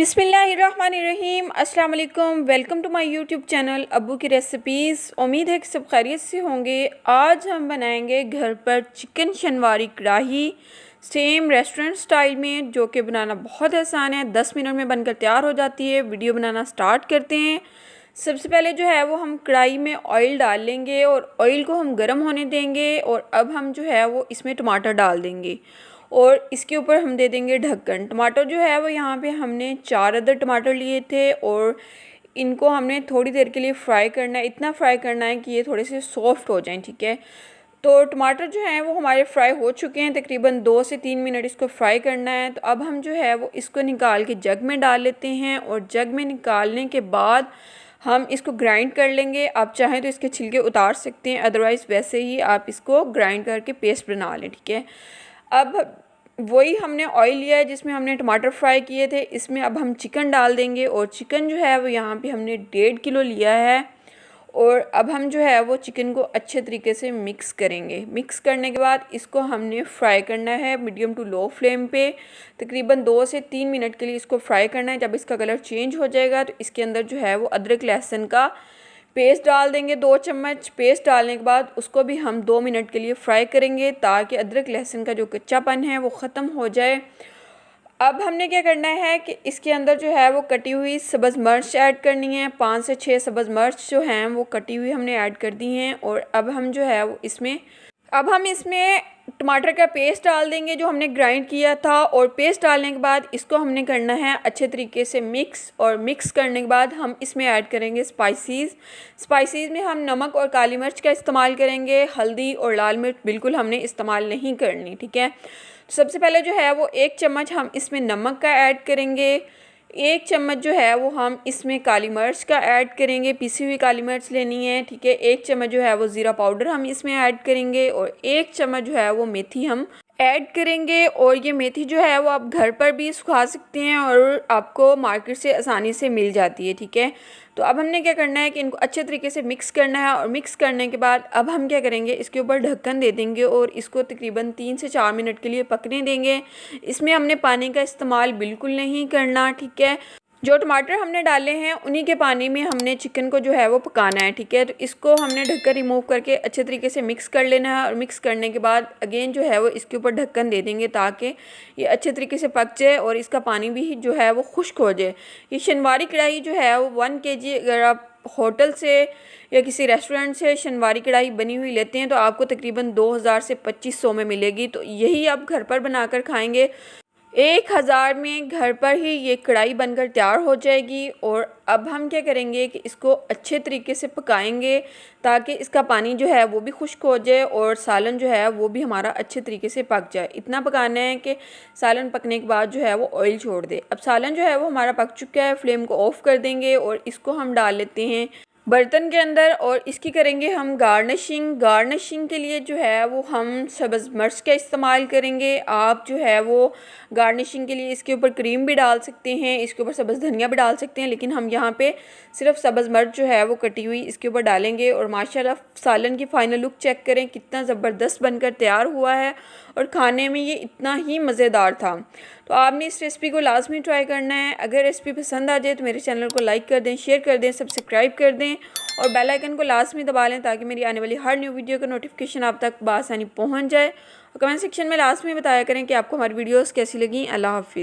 बिस्मिल्लाहिर्रहमानिर्रहीम। अस्सलाम वालेकुम। Welcome to my YouTube channel अब्बू की रेसिपीज़। उम्मीद है कि सब खैरियत से होंगे। आज हम बनाएंगे घर पर चिकन शनवारी कढ़ाई सेम रेस्टोरेंट स्टाइल में, जो कि बनाना बहुत आसान है, 10 मिनट में बनकर तैयार हो जाती है। वीडियो बनाना स्टार्ट करते हैं। सबसे पहले जो है वो हम कढ़ाई में ऑयल डाल लेंगे और ऑयल को हम गर्म होने देंगे। और अब हम जो है वो इसमें टमाटर डाल देंगे और इसके ऊपर हम दे देंगे ढक्कन। टमाटर जो है वो यहाँ पे हमने 4 अदर टमाटर लिए थे और इनको हमने थोड़ी देर के लिए फ्राई करना है। इतना फ्राई करना है कि ये थोड़े से सॉफ्ट हो जाएं, ठीक है। तो टमाटर जो हैं वो हमारे फ्राई हो चुके हैं, तकरीबन 2 से 3 मिनट इसको फ्राई करना है। तो अब हम जो है वो इसको निकाल के जग में डाल लेते हैं और जग में निकालने के बाद हम इसको ग्राइंड कर लेंगे। आप चाहें तो इसके छिलके उतार सकते हैं, अदरवाइज़ वैसे ही आप इसको ग्राइंड करके पेस्ट बना लें, ठीक है। अब वही हमने ऑयल लिया है जिसमें हमने टमाटर फ्राई किए थे, इसमें अब हम चिकन डाल देंगे। और चिकन जो है वो यहाँ पे हमने 1.5 किलो लिया है। और अब हम जो है वो चिकन को अच्छे तरीके से मिक्स करेंगे। मिक्स करने के बाद इसको हमने फ्राई करना है मीडियम टू लो फ्लेम पे। तकरीबन 2 से 3 मिनट के लिए इसको फ्राई करना है। जब इसका कलर चेंज हो जाएगा तो इसके अंदर जो है वो अदरक लहसुन का पेस्ट डाल देंगे 2 चम्मच। पेस्ट डालने के बाद उसको भी हम 2 मिनट के लिए फ्राई करेंगे ताकि अदरक लहसुन का जो कच्चापन है वो ख़त्म हो जाए। अब हमने क्या करना है कि इसके अंदर जो है वो कटी हुई सब्ज़ मिर्च ऐड करनी है। 5 से 6 सब्ज़ मिर्च जो हैं वो कटी हुई हमने ऐड कर दी हैं। और अब हम जो है वो इसमें टमाटर का पेस्ट डाल देंगे जो हमने ग्राइंड किया था। और पेस्ट डालने के बाद इसको हमने करना है अच्छे तरीके से मिक्स। और मिक्स करने के बाद हम इसमें ऐड करेंगे स्पाइसेस में हम नमक और काली मिर्च का इस्तेमाल करेंगे। हल्दी और लाल मिर्च बिल्कुल हमने इस्तेमाल नहीं करनी, ठीक है। सबसे पहले जो है वो 1 चम्मच हम इसमें नमक का ऐड करेंगे। 1 चम्मच जो है वो हम इसमें काली मिर्च का ऐड करेंगे, पिसी हुई काली मिर्च लेनी है, ठीक है। 1 चम्मच जो है वो ज़ीरा पाउडर हम इसमें ऐड करेंगे और 1 चम्मच जो है वो मेथी हम ऐड करेंगे। और ये मेथी जो है वो आप घर पर भी सुखा सकते हैं और आपको मार्केट से आसानी से मिल जाती है, ठीक है। तो अब हमने क्या करना है कि इनको अच्छे तरीके से मिक्स करना है। और मिक्स करने के बाद अब हम क्या करेंगे, इसके ऊपर ढक्कन दे देंगे और इसको तकरीबन 3 से 4 मिनट के लिए पकने देंगे। इसमें हमने पानी का इस्तेमाल बिल्कुल नहीं करना, ठीक है। जो टमाटर हमने डाले हैं उन्हीं के पानी में हमने चिकन को जो है वो पकाना है, ठीक है। तो इसको हमने ढक्कन रिमूव करके अच्छे तरीके से मिक्स कर लेना है। और मिक्स करने के बाद अगेन जो है वो इसके ऊपर ढक्कन दे देंगे ताकि ये अच्छे तरीके से पक जाए और इसका पानी भी जो है वो खुश्क हो जाए। ये शनवारी कढ़ाई जो है वो 1 kg अगर आप होटल से या किसी रेस्टोरेंट से शनवारी कढ़ाई बनी हुई लेते हैं तो आपको तकरीबन 2000 से 2500 में मिलेगी। तो यही आप घर पर बनाकर खाएंगे 1000 में घर पर ही ये कढ़ाई बनकर तैयार हो जाएगी। और अब हम क्या करेंगे कि इसको अच्छे तरीके से पकाएंगे ताकि इसका पानी जो है वो भी खुश्क हो जाए और सालन जो है वो भी हमारा अच्छे तरीके से पक जाए। इतना पकाना है कि सालन पकने के बाद जो है वो ऑयल छोड़ दे। अब सालन जो है वो हमारा पक चुका है, फ्लेम को ऑफ़ कर देंगे और इसको हम डाल लेते हैं बर्तन के अंदर। और इसकी करेंगे हम गार्निशिंग के लिए जो है वो हम सब्ज़ मिर्च का इस्तेमाल करेंगे। आप जो है वो गार्निशिंग के लिए इसके ऊपर क्रीम भी डाल सकते हैं, इसके ऊपर सब्ज़ धनिया भी डाल सकते हैं, लेकिन हम यहाँ पे सिर्फ सब्ज़ मिर्च जो है वो कटी हुई इसके ऊपर डालेंगे। और माशाल्लाह सालन की फ़ाइनल लुक चेक करें, कितना ज़बरदस्त बनकर तैयार हुआ है और खाने में ये इतना ही मज़ेदार था। तो आपने इस रेसिपी को लाजमी ट्राई करना है। अगर रेसिपी पसंद आ जाए तो मेरे चैनल को लाइक कर दें, शेयर कर दें, सब्सक्राइब कर दें और बेल आइकन को लाजमी दबा लें ताकि मेरी आने वाली हर न्यू वीडियो का नोटिफिकेशन आप तक बआसानी पहुंच जाए। और कमेंट सेक्शन में लाजमी बताया करें कि आपको हमारी वीडियोस कैसी लगी। अल्लाह हाफिज़।